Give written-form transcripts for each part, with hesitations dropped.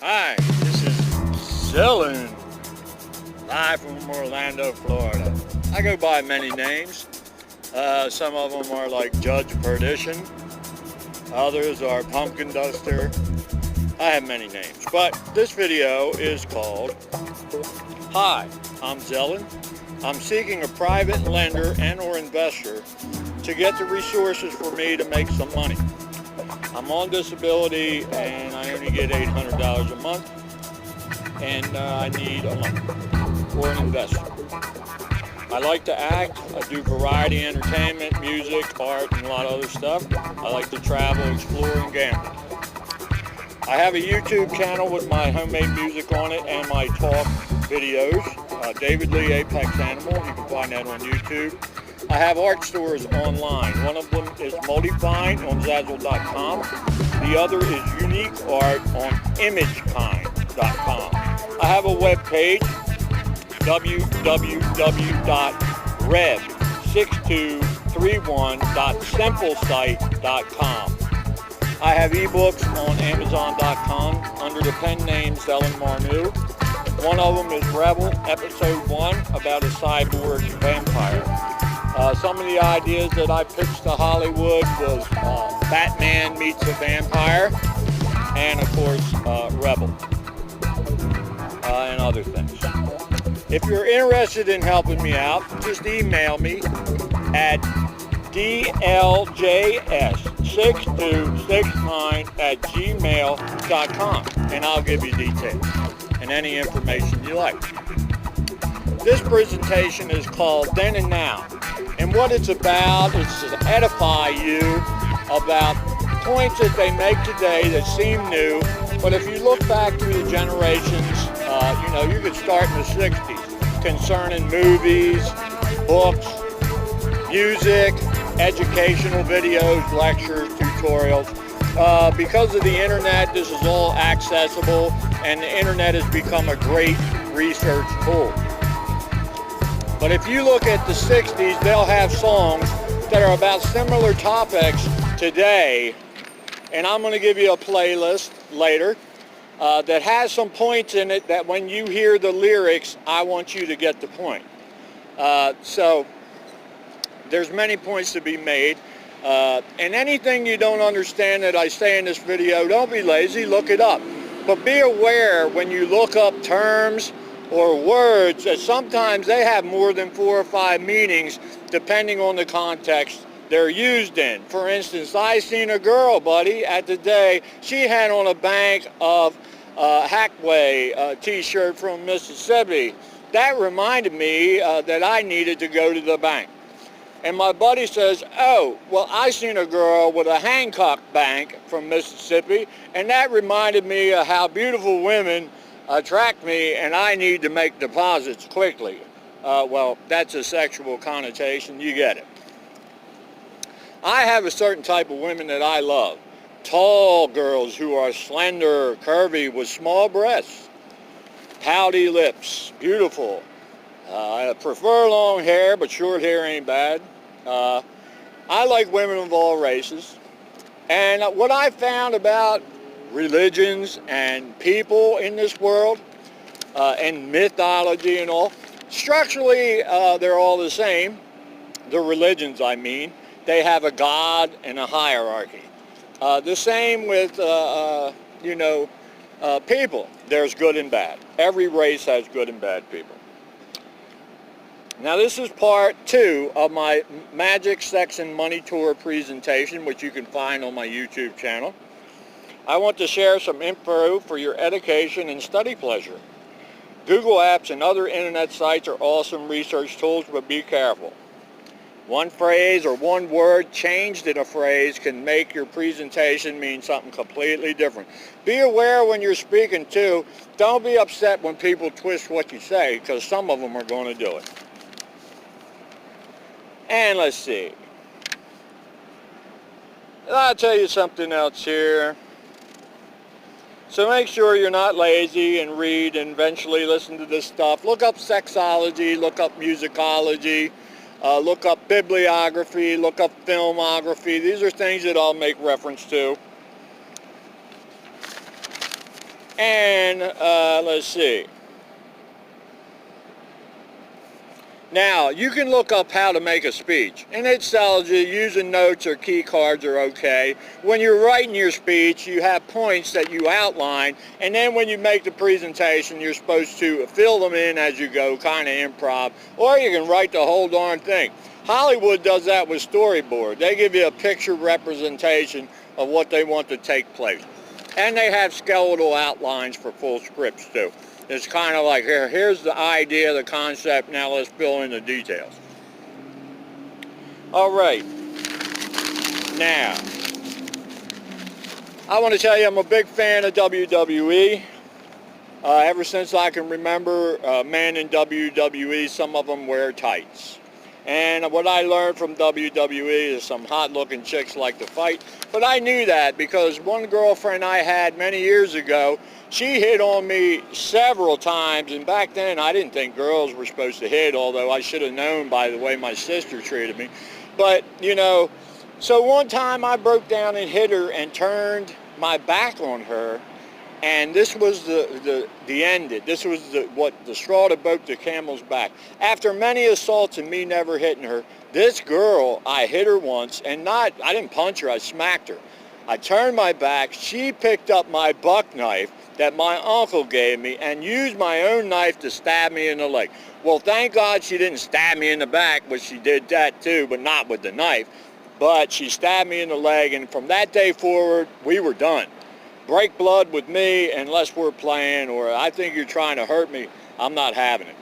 Hi, this is Zellin, live from Orlando, Florida. I go by many names. Some of them are like Judge Perdition. Others are Pumpkin Duster. I have many names, but this video is called Hi, I'm Zellin. I'm seeking a private lender and or investor to get the resources for me to make some money. I'm on disability and I only get $800 a month, and I need a loan or an investor. I like to act. I do variety entertainment, music, art, and a lot of other stuff. I like to travel, explore, and gamble. I have a YouTube channel with my homemade music on it and my talk videos, David Lee Apex Animal. You can find that on YouTube. I have art stores online. One of them is Multifind on Zazzle.com. The other is Unique Art on ImageKind.com. I have a web page, www.reb6231.simplesite.com. I have ebooks on Amazon.com under the pen name Zellin Marnu. One of them is Rebel, Episode 1, about a cyborg vampire. Some of the ideas that I pitched to Hollywood was Batman meets a vampire, and of course Rebel, and other things. If you're interested in helping me out, just email me at dljs6269@gmail.com, and I'll give you details and any information you like. This presentation is called Then and Now, and what it's about is to edify you about points that they make today that seem new, but if you look back through the generations, you could start in the 60s concerning movies, books, music, educational videos, lectures, tutorials. Because of the internet, this is all accessible, and the internet has become a great research tool. But if you look at the 60s, they'll have songs that are about similar topics today, and I'm going to give you a playlist later that has some points in it that when you hear the lyrics, I want you to get the point. So there's many points to be made, and anything you don't understand that I say in this video, don't be lazy, look it up. But be aware when you look up terms or words that sometimes they have more than 4 or 5 meanings depending on the context they're used in. For instance, I seen a girl, buddy, at the day, she had on a Bank of Hackway t-shirt from Mississippi. That reminded me that I needed to go to the bank. And my buddy says, oh, well, I seen a girl with a Hancock Bank from Mississippi, and that reminded me of how beautiful women attract me, and I need to make deposits quickly. Well, that's a sexual connotation. You get it. I have a certain type of women that I love. Tall girls who are slender, curvy, with small breasts, pouty lips, beautiful. I prefer long hair, but short hair ain't bad. I like women of all races. And what I found about religions and people in this world, and mythology and all, structurally they're all the same. The religions, I mean. They have a God and a hierarchy. The same with, people. There's good and bad. Every race has good and bad people. Now this is part 2 of my Magic, Sex, and Money Tour presentation, which you can find on my YouTube channel. I want to share some info for your education and study pleasure. Google Apps and other internet sites are awesome research tools, but be careful. One phrase or one word changed in a phrase can make your presentation mean something completely different. Be aware when you're speaking too. Don't be upset when people twist what you say, because some of them are going to do it. And let's see. I'll tell you something else here. So make sure you're not lazy and read and eventually listen to this stuff. Look up sexology, look up musicology, look up bibliography, look up filmography. These are things that I'll make reference to. And let's see. Now, you can look up how to make a speech, and it tells you using notes or key cards are okay. When you're writing your speech, you have points that you outline, and then when you make the presentation, you're supposed to fill them in as you go, kind of improv, or you can write the whole darn thing. Hollywood does that with storyboard. They give you a picture representation of what they want to take place. And they have skeletal outlines for full scripts, too. It's kind of like, here's the idea, the concept, now let's fill in the details. All right. Now, I want to tell you I'm a big fan of WWE. Ever since I can remember, men in WWE, some of them wear tights. And what I learned from WWE is some hot-looking chicks like to fight. But I knew that because one girlfriend I had many years ago, she hit on me several times, and back then I didn't think girls were supposed to hit, although I should have known by the way my sister treated me. But, you know, so one time I broke down and hit her and turned my back on her, and this was the end. This was the straw that broke the camel's back. After many assaults and me never hitting her, this girl, I hit her once, and I didn't punch her, I smacked her. I turned my back, she picked up my buck knife that my uncle gave me and used my own knife to stab me in the leg. Well, thank God she didn't stab me in the back, but she did that too, but not with the knife. But she stabbed me in the leg, and from that day forward, we were done. Break blood with me unless we're playing, or I think you're trying to hurt me, I'm not having it.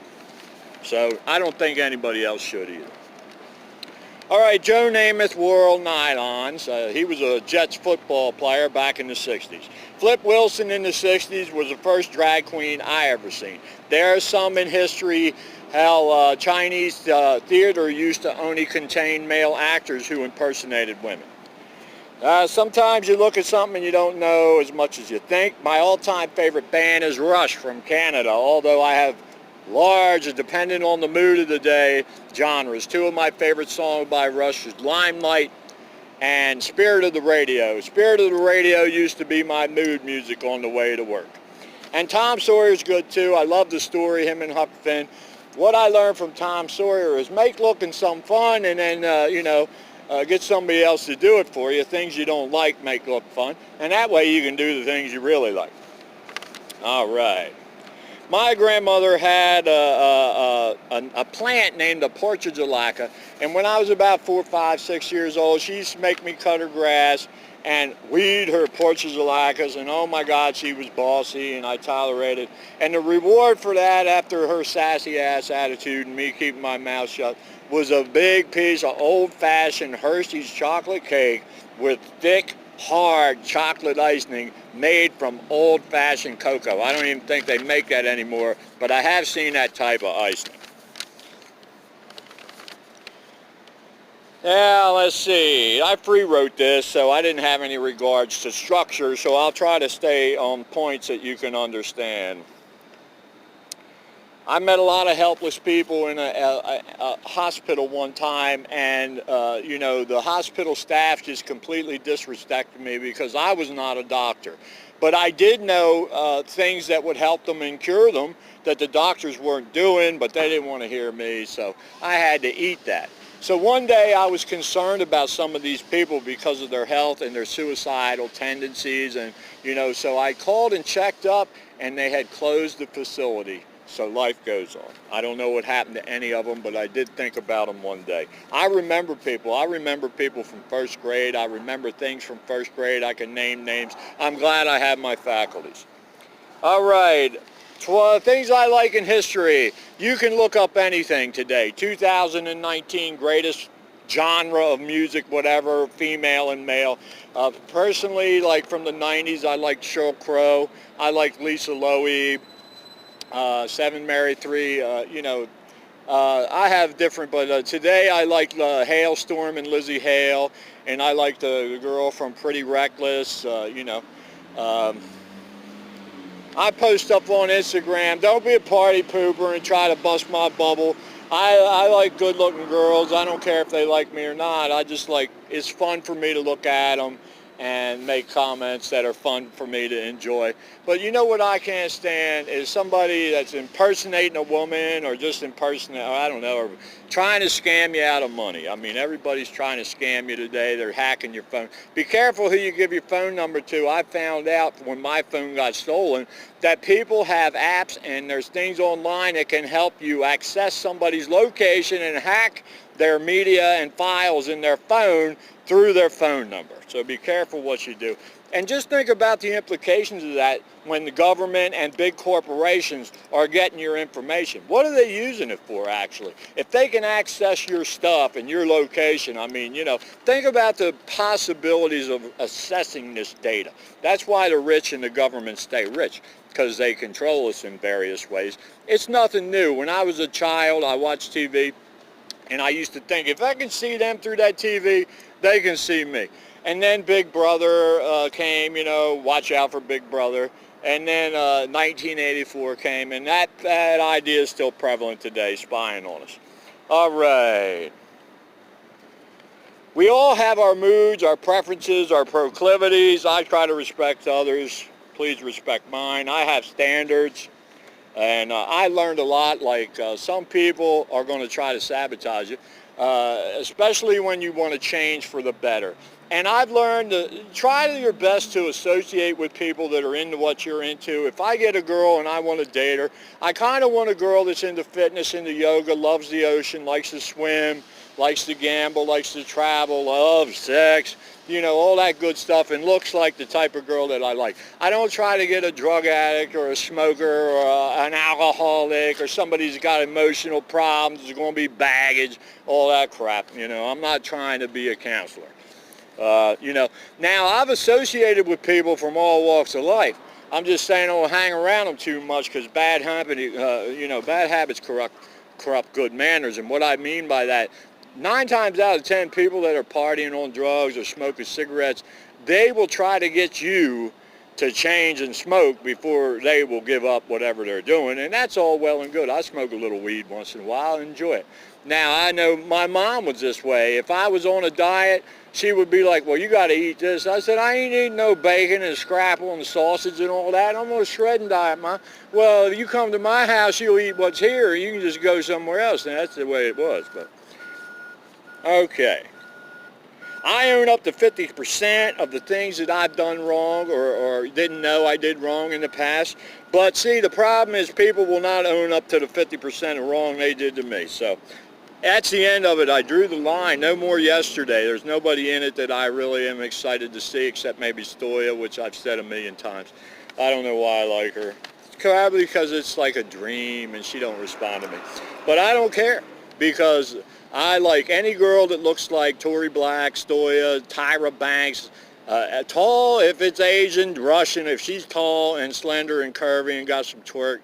So I don't think anybody else should either. All right, Joe Namath wore nylons. He was a Jets football player back in the 60s. Flip Wilson in the 60s was the first drag queen I ever seen. There's some in history how Chinese theater used to only contain male actors who impersonated women. Sometimes you look at something and you don't know as much as you think. My all-time favorite band is Rush from Canada, although I have large, depending on the mood of the day, genres. Two of my favorite songs by Rush is Limelight and Spirit of the Radio. Spirit of the Radio used to be my mood music on the way to work. And Tom Sawyer's good too. I love the story, him and Huck Finn. What I learned from Tom Sawyer is make looking some fun, and then, get somebody else to do it for you. Things you don't like make look fun. And that way you can do the things you really like. All right. My grandmother had a plant named a portugalaca, and when I was about 4, 5, 6 years old, she used to make me cut her grass and weed her portugalakas, and oh my God, she was bossy, and I tolerated. And the reward for that, after her sassy ass attitude and me keeping my mouth shut, was a big piece of old-fashioned Hershey's chocolate cake with thick, hard chocolate icing made from old-fashioned cocoa. I don't even think they make that anymore, but I have seen that type of icing. Yeah, let's see. I free wrote this, so I didn't have any regards to structure, so I'll try to stay on points that you can understand. I met a lot of helpless people in a hospital one time, and the hospital staff just completely disrespected me because I was not a doctor. But I did know things that would help them and cure them that the doctors weren't doing, but they didn't want to hear me, so I had to eat that. So one day I was concerned about some of these people because of their health and their suicidal tendencies, and so I called and checked up, and they had closed the facility. So life goes on. I don't know what happened to any of them, but I did think about them one day. I remember people. I remember people from first grade. I remember things from first grade. I can name names. I'm glad I have my faculties. All right. Things I like in history. You can look up anything today. 2019 greatest genre of music, whatever, female and male. Personally, like from the 90s, I liked Sheryl Crow. I liked Lisa Loeb. 7 Mary 3, I have different, but today I like Hailstorm and Lizzie Hale, and I like the girl from Pretty Reckless, I post stuff on Instagram. Don't be a party pooper and try to bust my bubble. I like good-looking girls. I don't care if they like me or not. I just like, it's fun for me to look at them. and make comments that are fun for me to enjoy. But you know what I can't stand is somebody that's impersonating a woman or just impersonating, I don't know, or trying to scam you out of money. I mean, everybody's trying to scam you today. They're hacking your phone. Be careful who you give your phone number to. I found out when my phone got stolen that people have apps and there's things online that can help you access somebody's location and hack their media and files in their phone through their phone number. So be careful what you do. And just think about the implications of that when the government and big corporations are getting your information. What are they using it for, actually? If they can access your stuff and your location, I mean, you know, think about the possibilities of assessing this data. That's why the rich and the government stay rich, because they control us in various ways. It's nothing new. When I was a child, I watched TV, and I used to think, if I can see them through that TV, they can see me. And then Big Brother came, you know, watch out for Big Brother. And then 1984 came, and that idea is still prevalent today, spying on us. All right. We all have our moods, our preferences, our proclivities. I try to respect others. Please respect mine. I have standards. And I learned a lot, like some people are going to try to sabotage you, especially when you want to change for the better. And I've learned to try your best to associate with people that are into what you're into. If I get a girl and I want to date her, I kind of want a girl that's into fitness, into yoga, loves the ocean, likes to swim, likes to gamble, likes to travel, loves sex, you know, all that good stuff, and looks like the type of girl that I like. I don't try to get a drug addict or a smoker or an alcoholic or somebody who's got emotional problems, there's going to be baggage, all that crap, you know. I'm not trying to be a counselor. You know, now I've associated with people from all walks of life. I'm just saying I don't hang around them too much because bad habits corrupt good manners. And what I mean by that, 9 times out of 10 people that are partying on drugs or smoking cigarettes, they will try to get you to change and smoke before they will give up whatever they're doing. And that's all well and good. I smoke a little weed once in a while and enjoy it. Now, I know my mom was this way. If I was on a diet, she would be like, well, you got to eat this. I said, I ain't eating no bacon and scrapple and sausage and all that. I'm on a shredding diet, Ma. Well, if you come to my house, you'll eat what's here. You can just go somewhere else. And that's the way it was. But okay. I own up to 50% of the things that I've done wrong or didn't know I did wrong in the past. But see, the problem is people will not own up to the 50% of wrong they did to me. So that's the end of it. I drew the line. No more yesterday. There's nobody in it that I really am excited to see except maybe Stoya, which I've said a million times. I don't know why I like her. Probably because it's like a dream and she don't respond to me. But I don't care because I like any girl that looks like Tory Black, Stoya, Tyra Banks, tall if it's Asian, Russian, if she's tall and slender and curvy and got some twerk,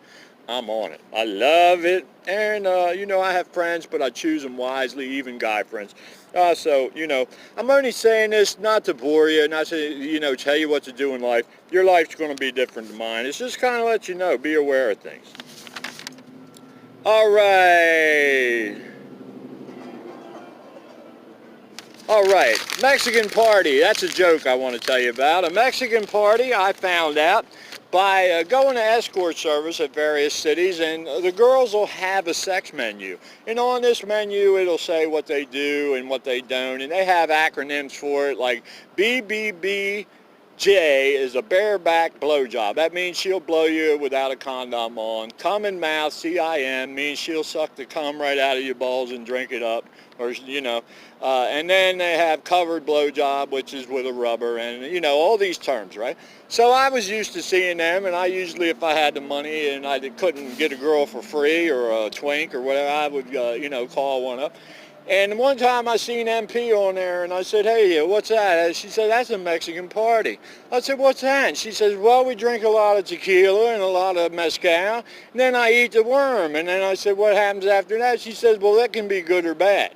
I'm on it. I love it. And, you know, I have friends, but I choose them wisely, even guy friends. So, you know, I'm only saying this not to bore you, not to, you know, tell you what to do in life. Your life's going to be different than mine. It's just kind of let you know, be aware of things. All right. All right, Mexican party. That's a joke I want to tell you about. A Mexican party I found out by going to escort service at various cities, and the girls will have a sex menu. And on this menu, it'll say what they do and what they don't, and they have acronyms for it, like BBBJ is a bareback blowjob. That means she'll blow you without a condom on. Cum in mouth, CIM, means she'll suck the cum right out of your balls and drink it up, or, you know. And then they have covered blowjob, which is with a rubber, and, you know, all these terms, right? So I was used to seeing them, and I usually, if I had the money and I couldn't get a girl for free or a twink or whatever, I would, you know, call one up. And one time I seen MP on there, and I said, hey, what's that? And she said, that's a Mexican party. I said, what's that? And she says, well, we drink a lot of tequila and a lot of mezcal, and then I eat the worm. And then I said, what happens after that? She says, well, that can be good or bad.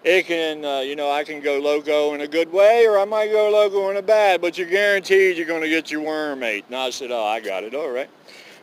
It can, you know, I can go loco in a good way, or I might go loco in a bad, but you're guaranteed you're going to get your worm ate. And I said, oh, I got it, all right.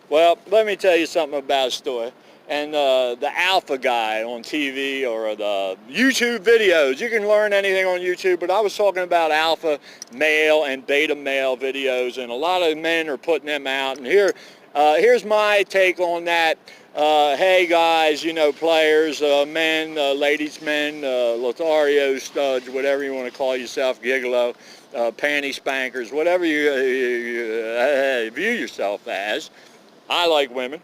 Well, let me tell you something about Stoya. and the alpha guy on TV or the YouTube videos. You can learn anything on YouTube, but I was talking about alpha male and beta male videos, and a lot of men are putting them out. And here's my take on that. Hey guys, you know, players, men, ladies, men, Lothario studs, whatever you want to call yourself, gigolo, panty spankers, whatever you view yourself as. I like women.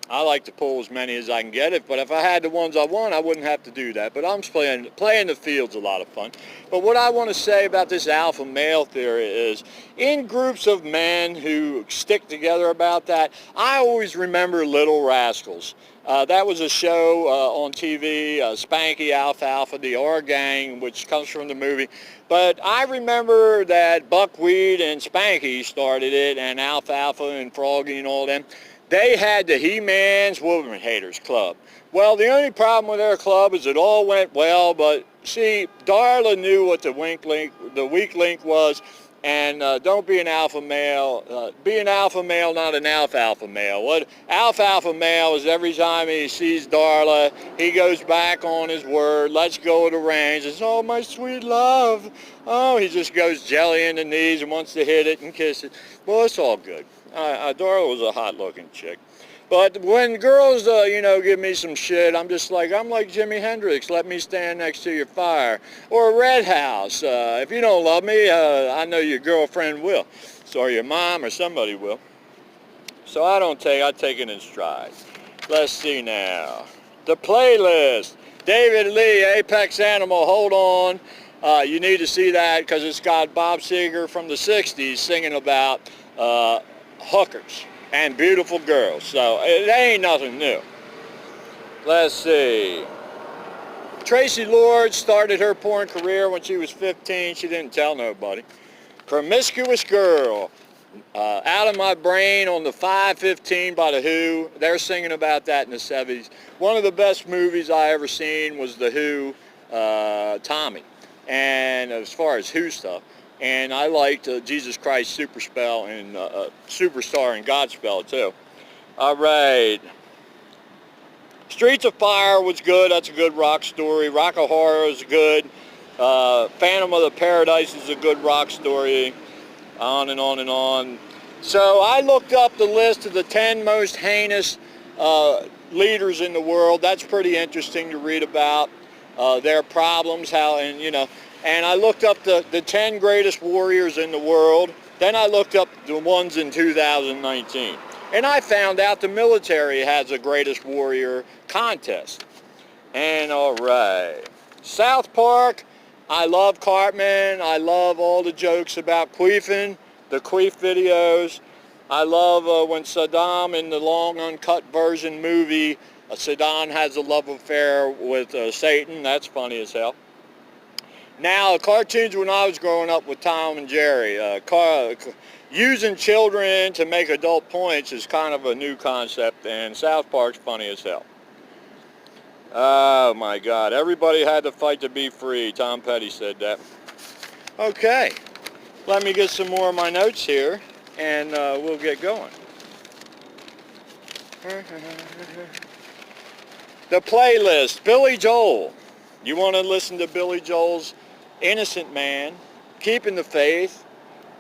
I like to pull as many as I can get it, but if I had the ones I want, I wouldn't have to do that. But I'm playing the field's a lot of fun. But what I want to say about this alpha male theory is, in groups of men who stick together about that, I always remember Little Rascals. That was a show on TV, Spanky Alfalfa, the R Gang, which comes from the movie. But I remember that Buckwheat and Spanky started it, and Alfalfa and Froggy and all them. They had the He-Man's Woman Haters Club. Well, the only problem with their club is it all went well, but see, Darla knew what the weak link was, and don't be an alpha male. Be an alpha male, not an alfalfa male. What alfalfa male is, every time he sees Darla, he goes back on his word, lets go of the reins, and says, oh, my sweet love. Oh, he just goes jelly in the knees and wants to hit it and kiss it. Well, it's all good. Darla was a hot-looking chick. But when girls, you know, give me some shit, I'm like Jimi Hendrix, let me stand next to your fire. Or a Red House. If you don't love me, I know your girlfriend will. So, or your mom or somebody will. So I take it in stride. Let's see now. The playlist. David Lee, Apex Animal, hold on. You need to see that because it's got Bob Seger from the 60s singing about hookers and beautiful girls. So it ain't nothing new. Let's see. Tracy Lord started her porn career when she was 15. She didn't tell nobody. Promiscuous Girl. Out of My Brain on the 5:15 by The Who. They're singing about that in the 70s. One of the best movies I ever seen was The Who, Tommy. And as far as Who stuff. And I liked Jesus Christ Superspell and Superstar and Godspell too. All right. Streets of Fire was good. That's a good rock story. Rock of Horror is good. Phantom of the Paradise is a good rock story. On and on and on. So I looked up the list of the 10 most heinous leaders in the world. That's pretty interesting to read about their problems, how, and you know. And I looked up the 10 greatest warriors in the world. Then I looked up the ones in 2019. And I found out the military has a greatest warrior contest. And all right. South Park, I love Cartman. I love all the jokes about queefing, the queef videos. I love when Saddam in the long uncut version movie, Saddam has a love affair with Satan. That's funny as hell. Now, cartoons when I was growing up with Tom and Jerry, using children to make adult points is kind of a new concept, and South Park's funny as hell. Oh my God, everybody had to fight to be free. Tom Petty said that. Okay, let me get some more of my notes here, and we'll get going. The playlist, Billy Joel. You want to listen to Billy Joel's Innocent Man, Keeping the Faith,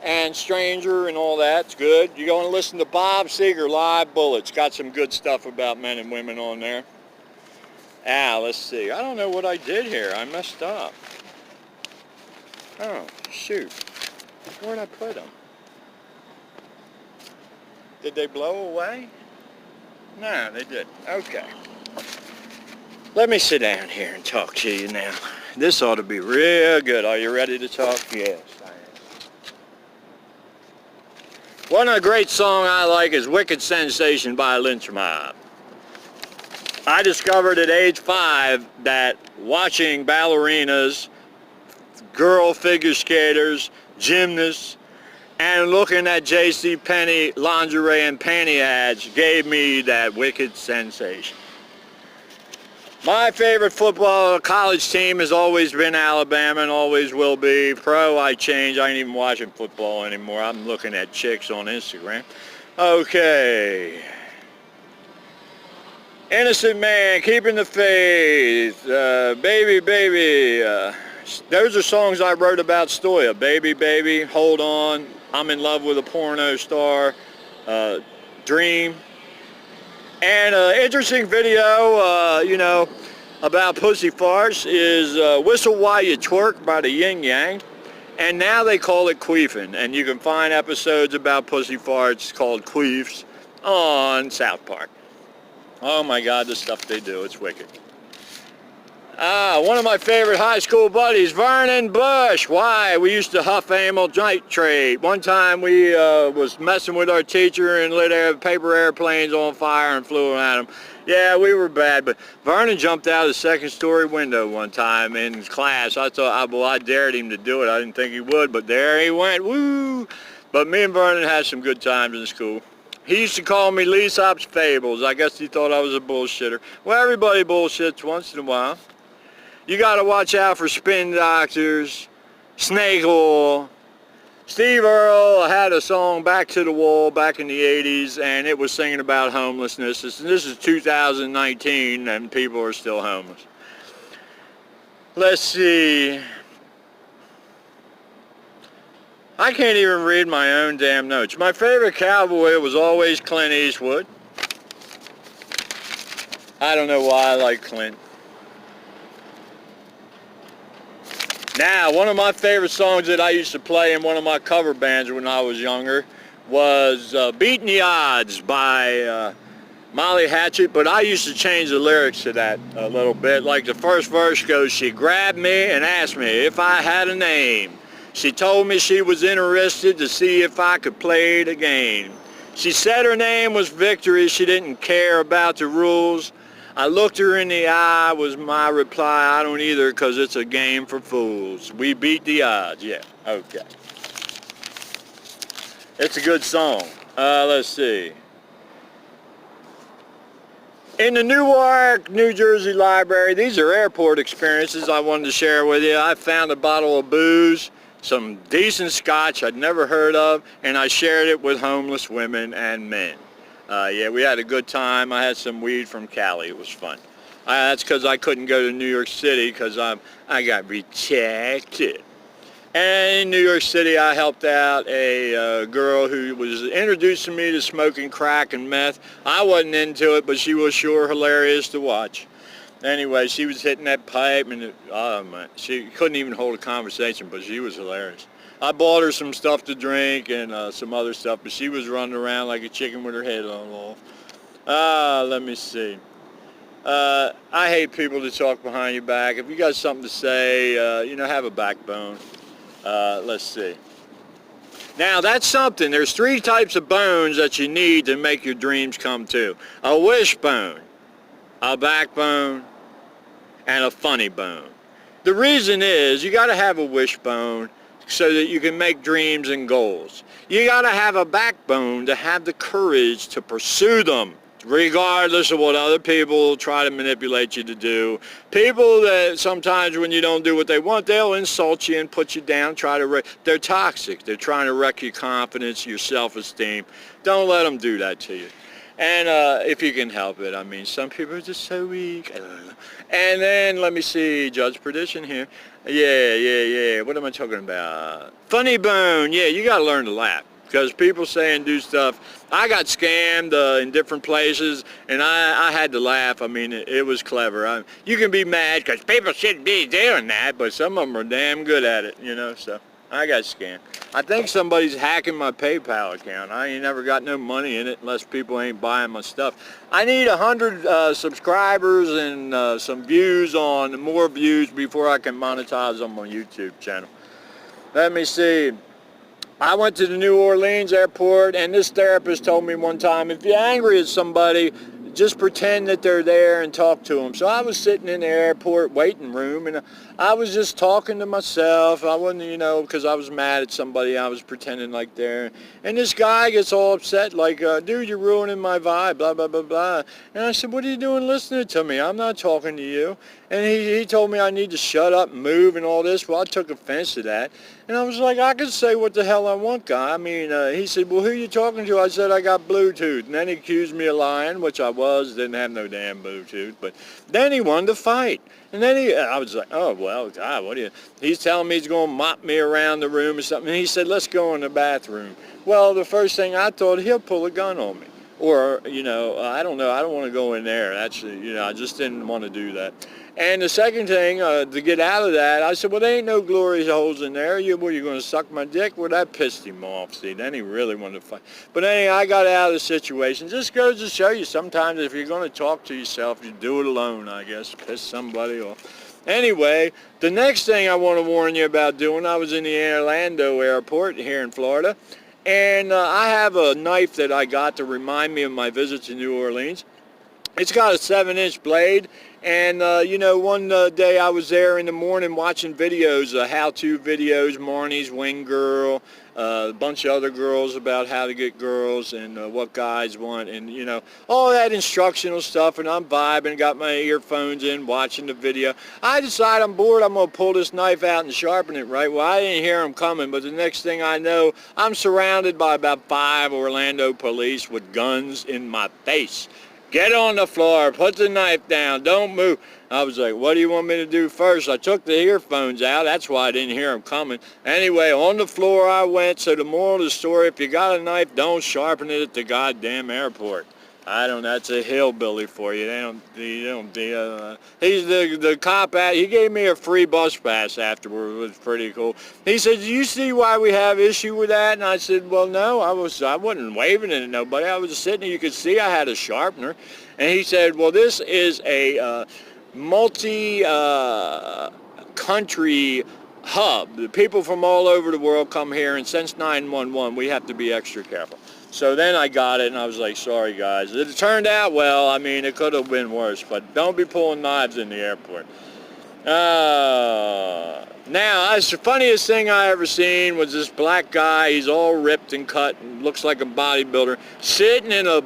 and Stranger and all that's good. You're going to listen to Bob Seger, Live Bullets. Got some good stuff about men and women on there. Let's see. I don't know what I did here. I messed up. Oh, shoot. Where'd I put them? Did they blow away? No, they didn't. Okay. Let me sit down here and talk to you now. This ought to be real good. Are you ready to talk? Yes, I am. One of the great songs I like is Wicked Sensation by Lynch Mob. I discovered at age 5 that watching ballerinas, girl figure skaters, gymnasts, and looking at J.C. Penney lingerie and panty ads gave me that wicked sensation. My favorite football college team has always been Alabama and always will be. Pro, I changed. I ain't even watching football anymore. I'm looking at chicks on Instagram. Okay. Innocent Man, Keeping the Faith, Baby Baby. Those are songs I wrote about Stoya. Baby Baby, Hold On, I'm in Love with a Porno Star, Dream. And an interesting video, about Pussy Farts is Whistle While You Twerk by the Yin Yang. And now they call it queefing. And you can find episodes about Pussy Farts called Queefs on South Park. Oh my God, the stuff they do, it's wicked. One of my favorite high school buddies, Vernon Bush. Why? We used to huff amyl nitrate. One time we was messing with our teacher and lit paper airplanes on fire and flew at him. Yeah, we were bad, but Vernon jumped out of the second-story window one time in his class. I thought, I dared him to do it. I didn't think he would, but there he went. Woo! But me and Vernon had some good times in school. He used to call me Aesop's Fables. I guess he thought I was a bullshitter. Well, everybody bullshits once in a while. You got to watch out for spin doctors, snake oil. Steve Earle had a song, Back to the Wall, back in the 80s, and it was singing about homelessness. This is 2019, and people are still homeless. Let's see. I can't even read my own damn notes. My favorite cowboy was always Clint Eastwood. I don't know why I like Clint. Now, one of my favorite songs that I used to play in one of my cover bands when I was younger was Beating the Odds by Molly Hatchet, but I used to change the lyrics to that a little bit. Like the first verse goes, she grabbed me and asked me if I had a name. She told me she was interested to see if I could play the game. She said her name was Victory. She didn't care about the rules. I looked her in the eye was my reply. I don't either, because it's a game for fools. We beat the odds. Yeah, okay. It's a good song. Let's see. In the Newark, New Jersey library, these are airport experiences I wanted to share with you. I found a bottle of booze, some decent scotch I'd never heard of, and I shared it with homeless women and men. Yeah, we had a good time. I had some weed from Cali. It was fun. That's because I couldn't go to New York City because I got rejected. And in New York City, I helped out a girl who was introducing me to smoking crack and meth. I wasn't into it, but she was sure hilarious to watch. Anyway, she was hitting that pipe, and she couldn't even hold a conversation, but she was hilarious. I bought her some stuff to drink and some other stuff, but she was running around like a chicken with her head on off. Let me see. I hate people that talk behind your back. If you got something to say, have a backbone. Let's see. Now, that's something. There's 3 types of bones that you need to make your dreams come true. A wishbone, a backbone, and a funny bone. The reason is you got to have a wishbone so that you can make dreams and goals. You got to have a backbone to have the courage to pursue them, regardless of what other people try to manipulate you to do. People that sometimes when you don't do what they want, they'll insult you and put you down, they're toxic. They're trying to wreck your confidence, your self-esteem. Don't let them do that to you. And if you can help it, I mean, some people are just so weak. And then, let me see, Judge Perdition here. Yeah. What am I talking about? Funny bone. Yeah, you got to learn to laugh. Because people say and do stuff. I got scammed in different places, and I had to laugh. I mean, it was clever. You can be mad because people shouldn't be doing that, but some of them are damn good at it, so I got scammed. I think somebody's hacking my PayPal account. I ain't never got no money in it unless people ain't buying my stuff. I need 100 subscribers and some views more views before I can monetize on my YouTube channel. Let me see. I went to the New Orleans airport, and this therapist told me one time, if you're angry at somebody, just pretend that they're there and talk to them. So I was sitting in the airport waiting room, and I was just talking to myself. I wasn't, you know, because I was mad at somebody. I was pretending like there. And this guy gets all upset, like, dude, you're ruining my vibe, blah, blah, blah, blah. And I said, what are you doing listening to me? I'm not talking to you. And he told me I need to shut up and move and all this. Well, I took offense to that. And I was like, I can say what the hell I want, guy. I mean, he said, well, who are you talking to? I said, I got Bluetooth. And then he accused me of lying, which I was. Didn't have no damn Bluetooth. But then he wanted to fight. And then I was like, oh, well, God, what do you... He's telling me he's going to mop me around the room or something. And he said, let's go in the bathroom. Well, the first thing I thought, he'll pull a gun on me. Or, you know, I don't know. I don't want to go in there. Actually, you know, I just didn't want to do that. And the second thing, to get out of that, I said, well, there ain't no glory holes in there. You going to suck my dick? Well, that pissed him off, see. Then he really wanted to fight. But anyway, I got out of the situation. Just goes to show you, sometimes if you're going to talk to yourself, you do it alone, I guess. Piss somebody off. Anyway, the next thing I want to warn you about doing, I was in the Orlando airport here in Florida. And I have a knife that I got to remind me of my visit to New Orleans. It's got a 7-inch blade, and you know, one day I was there in the morning watching videos, how-to videos, Marnie's Wing Girl, a bunch of other girls about how to get girls and what guys want, and you know, all that instructional stuff, and I'm vibing, got my earphones in, watching the video. I decide I'm bored, I'm going to pull this knife out and sharpen it, right? Well, I didn't hear them coming, but the next thing I know, I'm surrounded by about 5 Orlando police with guns in my face. Get on the floor, put the knife down, don't move. I was like, what do you want me to do first? I took the earphones out, that's why I didn't hear them coming. Anyway, on the floor I went, so the moral of the story, if you got a knife, don't sharpen it at the goddamn airport. That's a hillbilly for you. He's the cop he gave me a free bus pass afterward. It was pretty cool. He said, do you see why we have issue with that? And I said, well, no, I wasn't waving it at nobody. I was just sitting there. You could see I had a sharpener. And he said, well, this is a multi-country hub. The people from all over the world come here, and since 9/11, we have to be extra careful. So then I got it, and I was like, sorry, guys. It turned out well. I mean, it could have been worse, but don't be pulling knives in the airport. Now, that's the funniest thing I ever seen was this black guy. He's all ripped and cut and looks like a bodybuilder, sitting in a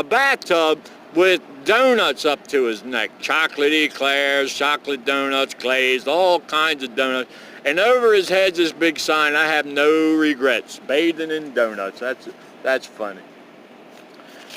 bathtub with donuts up to his neck. Chocolate eclairs, chocolate donuts, glazed, all kinds of donuts. And over his head's this big sign, I have no regrets, bathing in donuts. That's funny.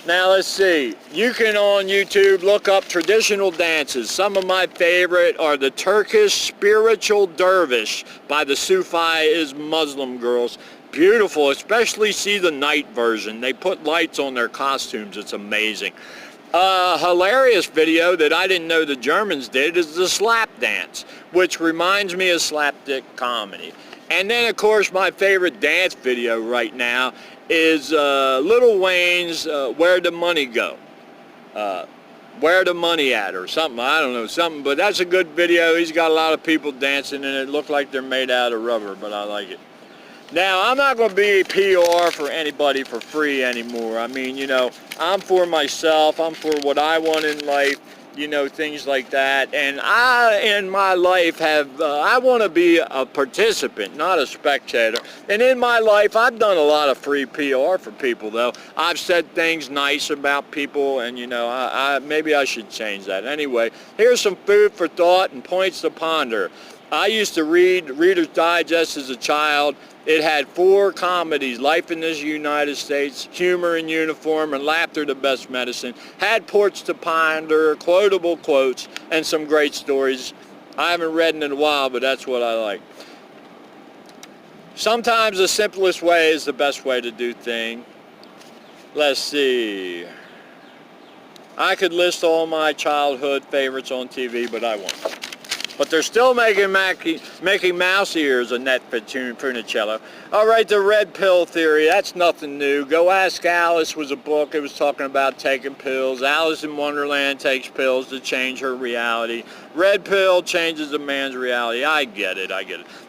Now let's see. You can on YouTube look up traditional dances. Some of my favorite are the Turkish Spiritual Dervish by the Sufi Muslim girls. Beautiful, especially see the night version. They put lights on their costumes. It's amazing. Hilarious video that I didn't know the Germans did is the slap dance, which reminds me of slapstick comedy. And then, of course, my favorite dance video right now is Lil Wayne's Where the Money Go. Where the Money At or something. I don't know, something. But that's a good video. He's got a lot of people dancing, and it looked like they're made out of rubber, but I like it. Now, I'm not going to be PR for anybody for free anymore. I mean, you know, I'm for myself. I'm for what I want in life, you know, things like that. And I, in my life, I want to be a participant, not a spectator. And in my life, I've done a lot of free PR for people, though. I've said things nice about people, and, you know, maybe I should change that. Anyway, here's some food for thought and points to ponder. I used to read Reader's Digest as a child. It had 4 comedies, Life in this United States, Humor in Uniform, and Laughter the Best Medicine. Had ports to ponder, quotable quotes, and some great stories. I haven't read in a while, but that's what I like. Sometimes the simplest way is the best way to do things. Let's see. I could list all my childhood favorites on TV, but I won't. But they're still making Mouse ears, Annette Funicello. All right, the red pill theory, that's nothing new. Go Ask Alice was a book. It was talking about taking pills. Alice in Wonderland takes pills to change her reality. Red pill changes a man's reality. I get it.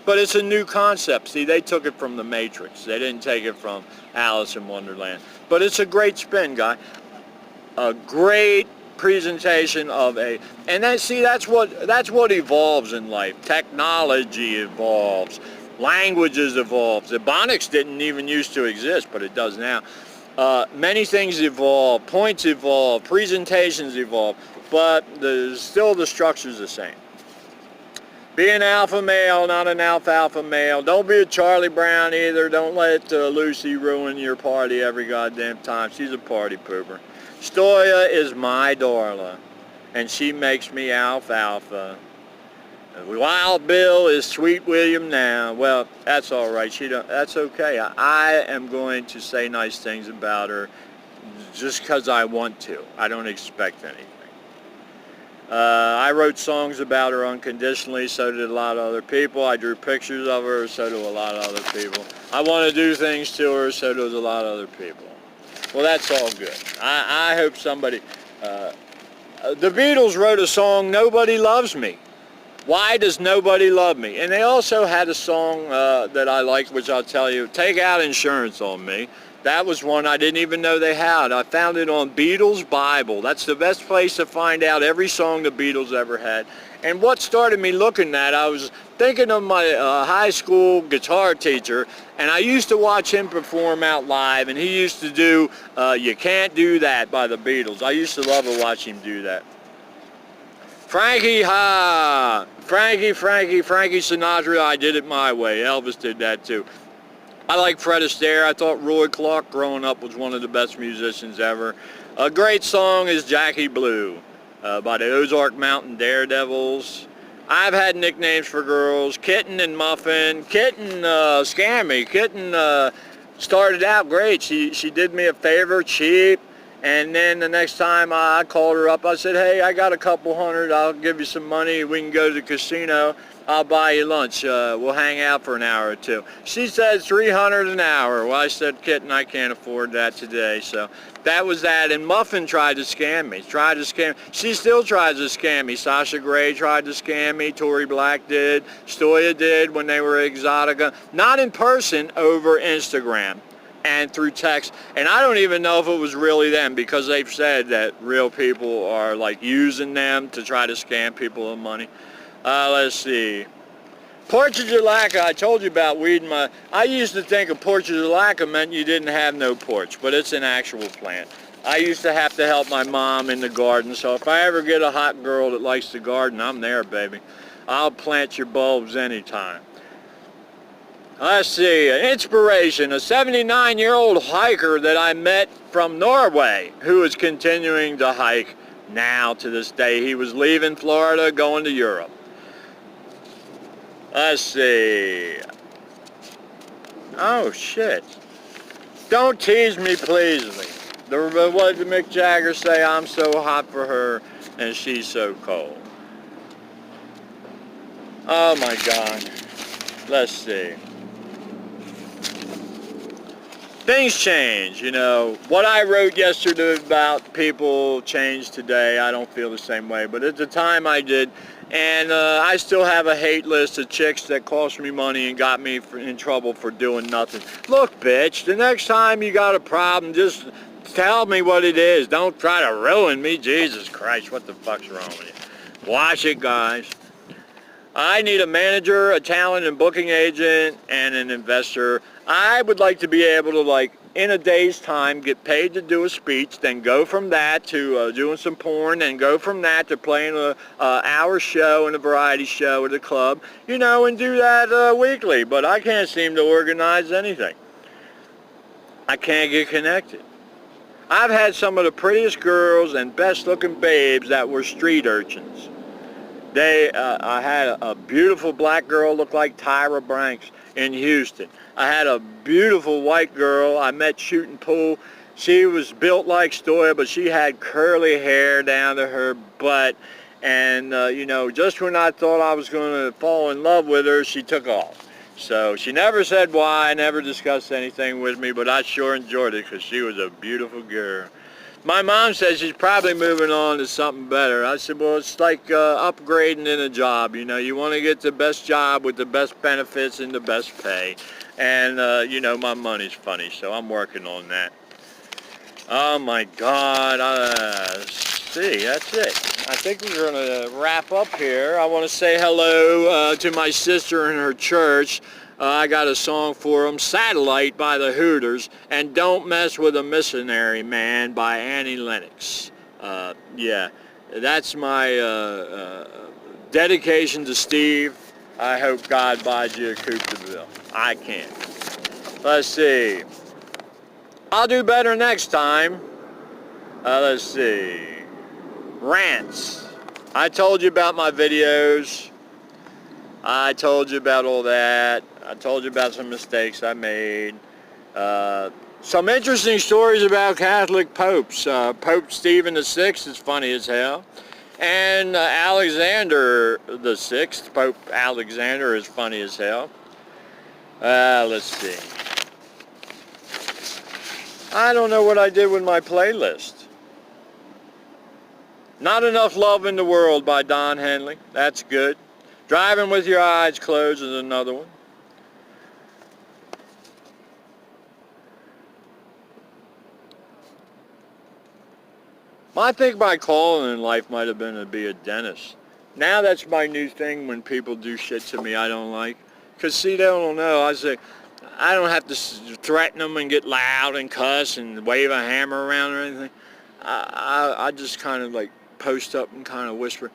But it's a new concept. See, they took it from The Matrix. They didn't take it from Alice in Wonderland. But it's a great spin, guy. A great presentation of a, and then see, that's what evolves in life. Technology evolves, languages evolve. Ebonics didn't even used to exist, but it does now. Many things evolve, points evolve, presentations evolve, but still the structure's the same. Be an alpha male, not an alfalfa male. Don't be a Charlie Brown either. Don't let Lucy ruin your party every goddamn time. She's a party pooper. Stoya is my Darla, and she makes me alfalfa. Wild Bill is Sweet William now. Well, that's all right. That's okay. I am going to say nice things about her just because I want to. I don't expect anything. I wrote songs about her unconditionally, so did a lot of other people. I drew pictures of her, so do a lot of other people. I want to do things to her, so does a lot of other people. Well, that's all good. I hope somebody... the Beatles wrote a song, Nobody Loves Me. Why does nobody love me? And they also had a song that I liked, which I'll tell you, Take Out Insurance on Me. That was one I didn't even know they had. I found it on Beatles Bible. That's the best place to find out every song the Beatles ever had. And what started me looking at, I was thinking of my high school guitar teacher, and I used to watch him perform out live, and he used to do You Can't Do That by the Beatles. I used to love to watch him do that. Frankie Frankie Sinatra, I did it my way. Elvis did that too. I like Fred Astaire. I thought Roy Clark growing up was one of the best musicians ever. A great song is Jackie Blue by the Ozark Mountain Daredevils. I've had nicknames for girls, Kitten and Muffin. Kitten scammed me. Kitten started out great. She did me a favor, cheap. And then the next time I called her up, I said, hey, I got a couple hundred. I'll give you some money. We can go to the casino. I'll buy you lunch. We'll hang out for an hour or two. She said $300 an hour. Well, I said, Kitten, I can't afford that today. So that was that. And Muffin tried to scam me. She still tries to scam me. Sasha Grey tried to scam me. Tory Black did. Stoya did when they were Exotica. Not in person, over Instagram and through text. And I don't even know if it was really them, because they've said that real people are like using them to try to scam people of money. Let's see. Portrait of Lacca, I told you about weeding my... I used to think a portrait of Lacca meant you didn't have no porch, but it's an actual plant. I used to have to help my mom in the garden, so if I ever get a hot girl that likes to garden, I'm there, baby. I'll plant your bulbs anytime. Let's see, an inspiration, a 79-year-old hiker that I met from Norway who is continuing to hike now to this day. He was leaving Florida, going to Europe. Let's see. Oh, shit. Don't tease me, please me. What did Mick Jagger say? I'm so hot for her and she's so cold. Oh, my God. Let's see. Things change, you know. What I wrote yesterday about people changed today. I don't feel the same way, but at the time I did. And I still have a hate list of chicks that cost me money and got me in trouble for doing nothing. Look, bitch, the next time you got a problem, just tell me what it is. Don't try to ruin me. Jesus Christ, what the fuck's wrong with you? Watch it, guys. I need a manager, a talent and booking agent, and an investor. I would like to be able to, like, in a day's time, get paid to do a speech, then go from that to doing some porn, and go from that to playing an hour show in a variety show at a club, you know, and do that weekly. But I can't seem to organize anything. I can't get connected. I've had some of the prettiest girls and best-looking babes that were street urchins. I had a beautiful black girl look like Tyra Banks in Houston. I had a beautiful white girl I met shooting pool. She was built like Stoya, but she had curly hair down to her butt. And, you know, just when I thought I was going to fall in love with her, she took off. So she never said why, never discussed anything with me, but I sure enjoyed it because she was a beautiful girl. My mom says she's probably moving on to something better. I said, well, it's like upgrading in a job. You know, you want to get the best job with the best benefits and the best pay. And, you know, my money's funny, so I'm working on that. Oh, my God. see, that's it. I think we're going to wrap up here. I want to say hello to my sister in her church. I got a song for them, Satellite by the Hooters, and Don't Mess with a Missionary Man by Annie Lennox. Yeah, that's my dedication to Steve. I hope God buys you a Coupe de Ville. I can't. Let's see. I'll do better next time. Let's see. Rants. I told you about my videos. I told you about all that. I told you about some mistakes I made. Some interesting stories about Catholic popes. Pope Stephen VI is funny as hell. And Alexander VI, Pope Alexander, is funny as hell. Let's see. I don't know what I did with my playlist. Not Enough Love in the World by Don Henley. That's good. Driving with Your Eyes Closed is another one. I think my calling in life might have been to be a dentist. Now that's my new thing when people do shit to me I don't like. Because, see, they don't know. I say, I don't have to threaten them and get loud and cuss and wave a hammer around or anything. I just kind of like post up and kind of whisper,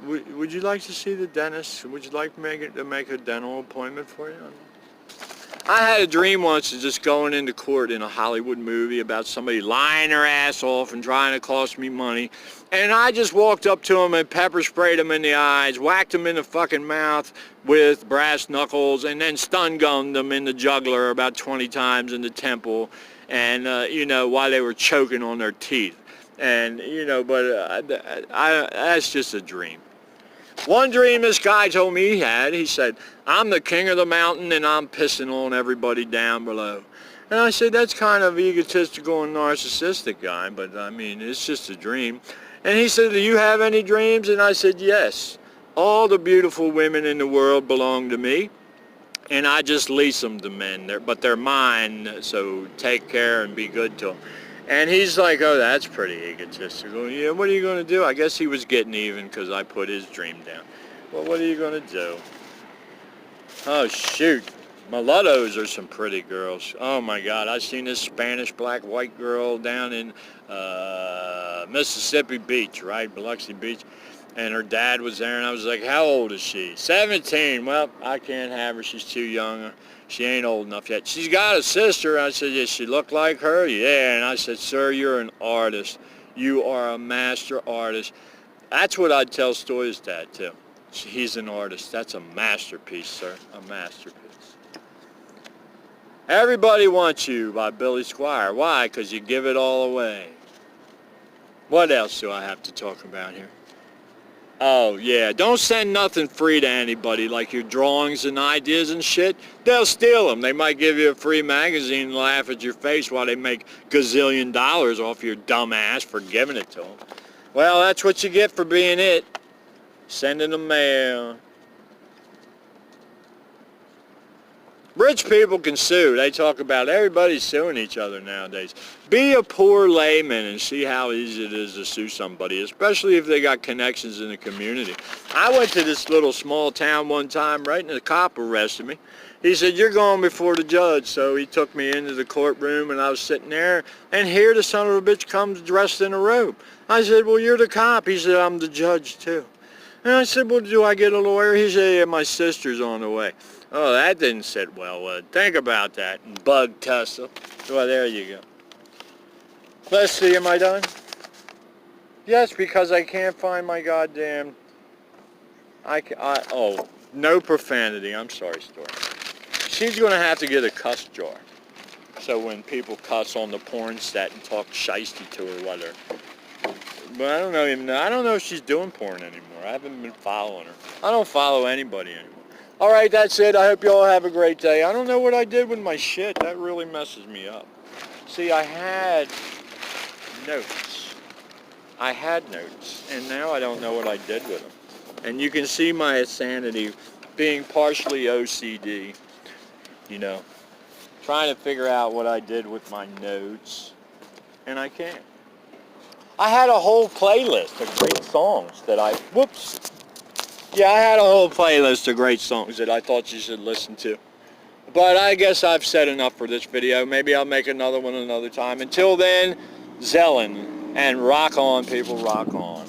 would you like to see the dentist? Would you like to make a dental appointment for you? I had a dream once of just going into court in a Hollywood movie about somebody lying their ass off and trying to cost me money. And I just walked up to them and pepper sprayed them in the eyes, whacked them in the fucking mouth with brass knuckles, and then stun gunned them in the jugular about 20 times in the temple, and, you know, while they were choking on their teeth. And, you know, but that's just a dream. One dream this guy told me he had, he said, I'm the king of the mountain and I'm pissing on everybody down below. And I said, that's kind of egotistical and narcissistic, guy, but I mean, it's just a dream. And he said, do you have any dreams? And I said, yes. All the beautiful women in the world belong to me, and I just lease them to men, but they're mine, so take care and be good to them. And he's like, oh, that's pretty egotistical. Yeah, what are you going to do? I guess he was getting even because I put his dream down. Well, what are you going to do? Oh, shoot. Mulattoes are some pretty girls. Oh, my God. I seen this Spanish black-white girl down in Mississippi Beach, right? Biloxi Beach. And her dad was there, and I was like, how old is she? 17. Well, I can't have her. She's too young. She ain't old enough yet. She's got a sister. I said, does she look like her? Yeah. And I said, sir, you're an artist. You are a master artist. That's what I'd tell Stoy's dad, too. He's an artist. That's a masterpiece, sir. A masterpiece. Everybody Wants You by Billy Squier. Why? Because you give it all away. What else do I have to talk about here? Oh, yeah. Don't send nothing free to anybody, like your drawings and ideas and shit. They'll steal them. They might give you a free magazine and laugh at your face while they make gazillion dollars off your dumb ass for giving it to them. Well, that's what you get for being it. Sending them mail. Rich people can sue. They talk about everybody's suing each other nowadays. Be a poor layman and see how easy it is to sue somebody, especially if they got connections in the community. I went to this little small town one time, right, and the cop arrested me. He said, you're going before the judge. So he took me into the courtroom, and I was sitting there, and here the son of a bitch comes dressed in a robe. I said, well, you're the cop. He said, I'm the judge, too. And I said, well, do I get a lawyer? He said, yeah, my sister's on the way. Oh, that didn't sit well. Think about that. Bug tussle. Well, there you go. Let's see, am I done? Yes, because I can't find my goddamn... Oh, no profanity. I'm sorry, Story. She's going to have to get a cuss jar. So when people cuss on the porn set and talk shiesty to her, whether... But I don't know if she's doing porn anymore. I haven't been following her. I don't follow anybody anymore. All right, that's it. I hope you all have a great day. I don't know what I did with my shit. That really messes me up. See, I had notes. And now I don't know what I did with them. And you can see my insanity being partially OCD, you know, trying to figure out what I did with my notes, and I can't. I had a whole playlist of great songs that I had a whole playlist of great songs that I thought you should listen to. But I guess I've said enough for this video. Maybe I'll make another one another time. Until then, Zellin, and rock on, people, rock on.